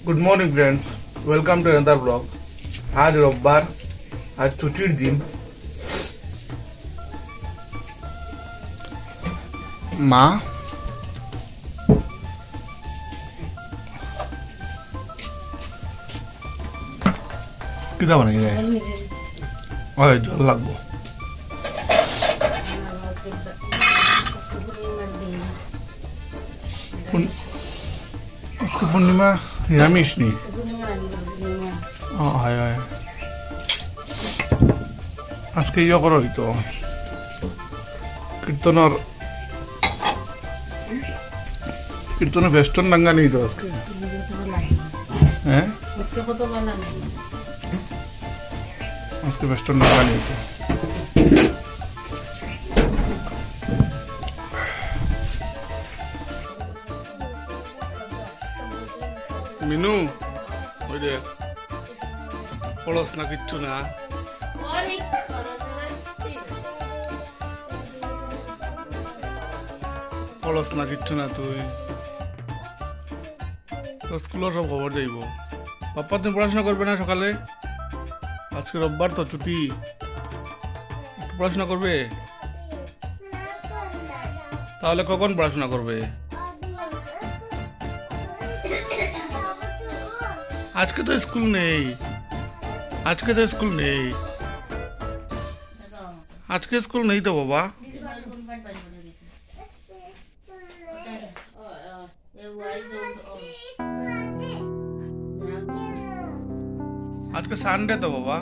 Good morning friends, welcome to another blog. आज रविवार, आज छुट्टिर दिन। माँ कितना बन गया है? जल लगभग पूर्णिमा निरामिष नहीं। হয় হয় আজকে ইয়ে করো তো কীর্তনের বেস্টন ডাঙ্গা নেই তো আজকে। হ্যাঁ আজকে বেস্টন ডাঙ্গা নেই তো। মিনু ওই দেখ পড়স না কিচ্ছু না। পড়স না কিচ্ছু না তুই। স্কুলের সব খবর যাইব। পাপ্পা তুমি পড়াশোনা করবে না সকালে? আজকে রোববার তো ছুটি, পড়াশোনা করবে? তাহলে কখন পড়াশোনা করবে? আজকে তো স্কুল নেই, আজকে তো স্কুল নেই, আজকে স্কুল নেই তো বাবা। আজকে সানডে তো বাবা।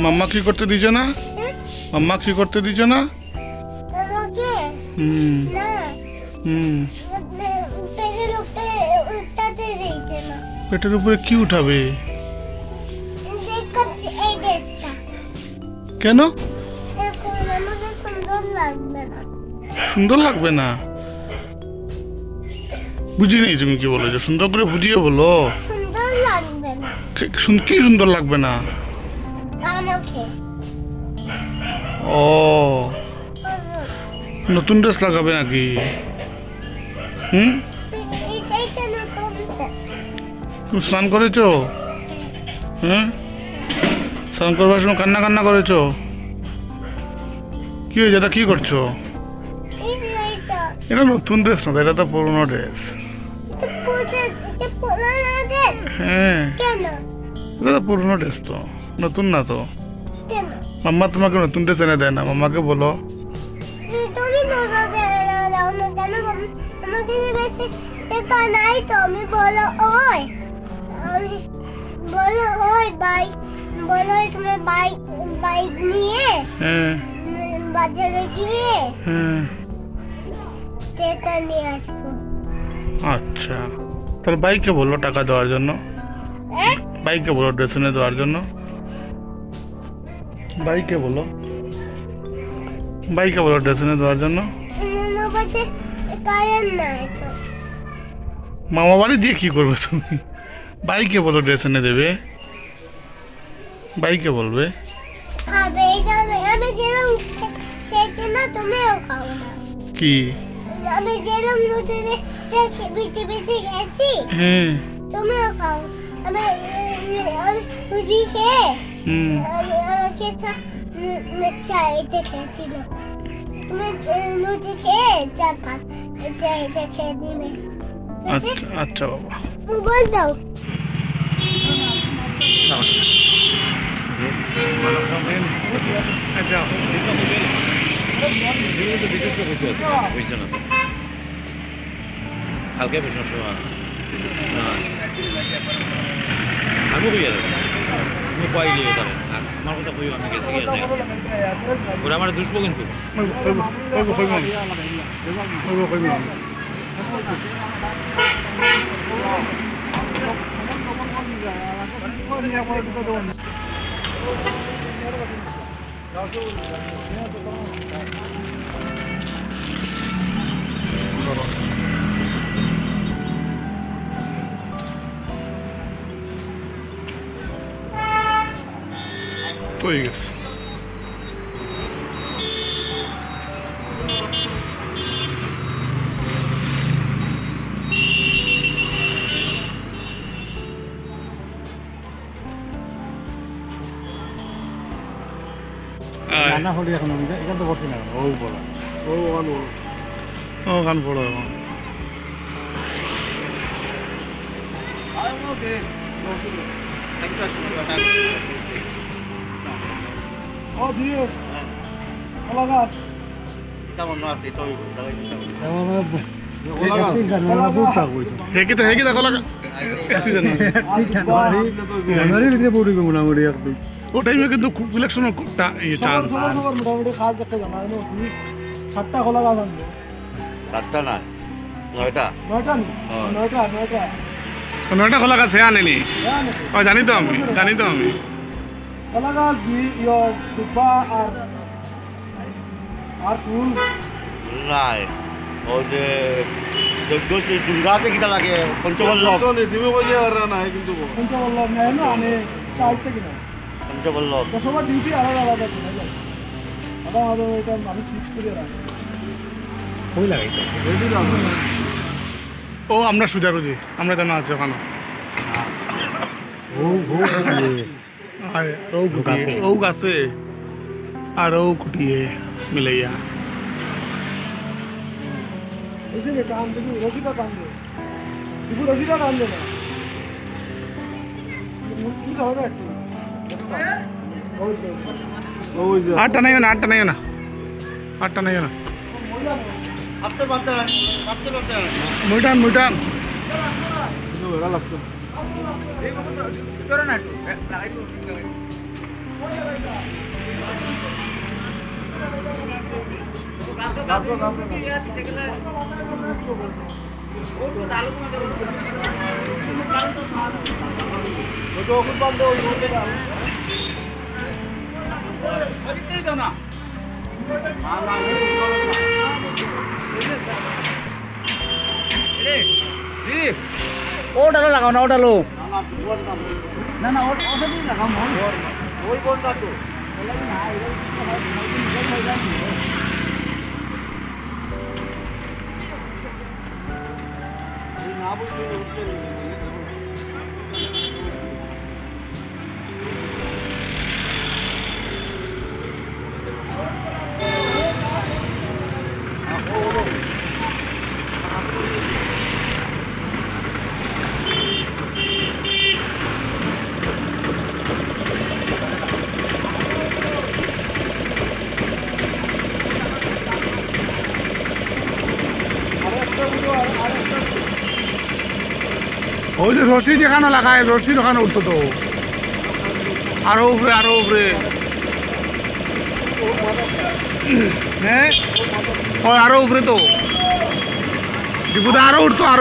মাম্মা কি করতে দিছে না? মাম্মা কি করতে দিছে না? পেটের উপরে কি উঠাবে? কেন? সুন্দর লাগবে না? বুঝি নেই তুমি কি বলো, সুন্দর করে বুঝিয়ে বলো। কি সুন্দর লাগবে না? ও নতুন ড্রেস লাগাবে নাকি? স্নান করেছো? স্নান করবার সময় কান্না কান্না করেছো? কি হয়েছে? এটা কি করছো? এটা নতুন ড্রেস না, এটা তো পুরোনো ড্রেস। হ্যাঁ এটা তো পুরোনো ড্রেস, তো নতুন না তো। মাম্মা তোমাকে নতুন ড্রেস এনে দেয় না? মাম্মাকে বলো। আচ্ছা তাহলে বাইকে বললো টাকা দেওয়ার জন্য, বাইকে বলো ড্রেস এনে দেওয়ার জন্য। বাইকে বলো, বাইকে বলো ড্রেস এনে দেওয়ার জন্য। মামা বাড়ি দিয়ে কি করবে তুমি? বাইকে বলো ড্রেস এনে দেবে, বাইকে বলবে। কি আমি যেরকম বেঁচে বেঁচে গেছি তুমিও খাও। আমি লুচি খেয়ে আমাকে চাইতে খেয়েছিল, তুমি লুচি খেয়ে চা খেয়ে দিবে। আচ্ছা বাবা বল দাও। अच्छा বুঝছো না তো কালকে প্রশ্ন সময় আমি কই আর তুমি পাইলে তাহলে আমার কথা কইও আমি গেছি ওরা আমার দুষবো কিন্তু হয়ে গেছে রান্না হলি এখন এখান তো বসি না ও বলা ও গান পড়ো ও দিয়ে কলা গাছ হেকি দেখো লাগা জানুয়ারির ভিতরে পড়বে মোটামুটি একদম ও টাইমে কিন্তু ইলেকশন চান্স মোটামুটি কাজ একটা জানা তুমি 7টা কলা গাছ আনবে 7টা না 9টা 9টা নয়টা খোলা গাছ আনেনি ও জানি তো আমি কলা গাছ দুব্বা আর ফুল নাই ও যে দুর্গা আছে কিটা লাগে পঞ্চবল্লভ পঞ্চবল্লভ নেয় না আমি চাইজ থেকে না পঞ্চবল্লভ তো সবার ডিউটি আলাদা আলাদা আলাদা এটা মানুষ ফিক্স করে রাখে কই লাগাইতো ও আমরা সুজারুজি আমরা কেন আছি ওখানে ও গাছে আর ও কুটিয়ে মিলাইয়া এসে কাম দেখি রশিটা কাম দে দেখি রশিটা কাম দে না কি হবে একটু আটটা নাই না আপনি বাঁধতে মুইটান ওটা লাগাও না ওটা লো না না ওটা দিয়ে লাগাও ওই কোনটা তো ওই যে রশি যেখানে লাগায় রশির ওখানে উঠতো তো আরো উপরে হ্যাঁ হয় আরো উপরে তো দীপুদা আরো উঠতো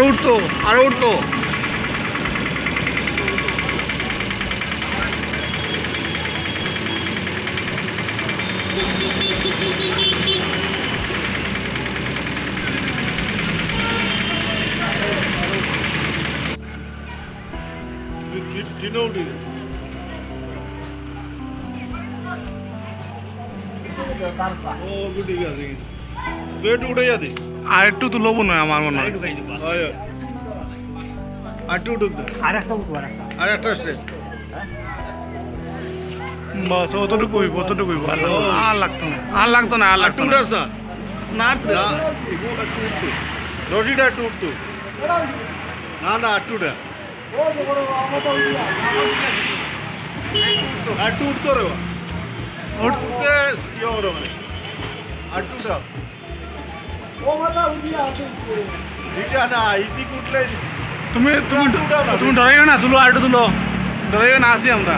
আর একটু তো লোবো নয় আমার মনে হয় আর একটা স্টেপ বাস অতটুকুই আর লাগতো না না রশিটা একটু উঠতো না আটটুটা একটু উঠতো রে উঠতে ইয়ে মানে আটুটা এটা না ইতি কুটলে তুমি তুমি তুমি ডরাইও না তুলো আটো তুলো ডরাইও না আসি আমরা